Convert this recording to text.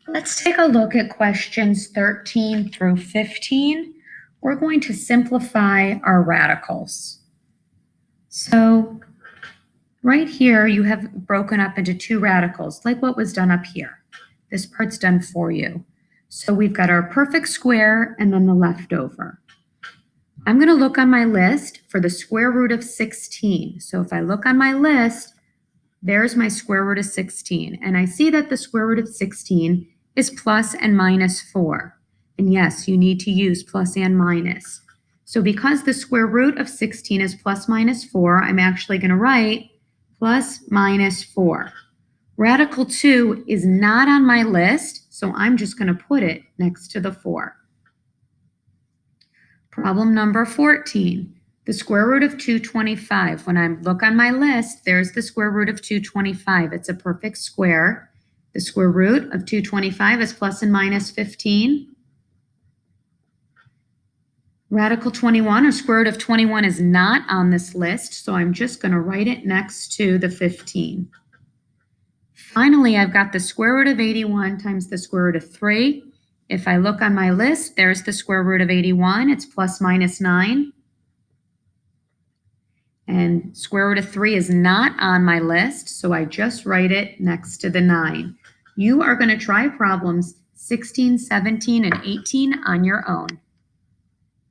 Let's take a look at questions 13 through 15. We're going to simplify our radicals. So right here, you have broken up into two radicals, like what was done up here. This part's done for you. So we've got our perfect square and then the leftover. I'm going to look on my list for the square root of 16. So if I look on my list, there's my square root of 16. And I see that the square root of 16 is plus and minus 4. And yes, you need to use plus and minus. So because the square root of 16 is plus minus 4, I'm actually going to write plus minus 4. Radical 2 is not on my list, so I'm just going to put it next to the 4. Problem number 14. The square root of 225. When I look on my list, there's the square root of 225. It's a perfect square. The square root of 225 is plus and minus 15. Radical 21, or square root of 21, is not on this list, so I'm just going to write it next to the 15. Finally, I've got the square root of 81 times the square root of 3. If I look on my list, there's the square root of 81. It's plus minus 9. And square root of 3 is not on my list, so I just write it next to the 9. You are going to try problems 16, 17, and 18 on your own.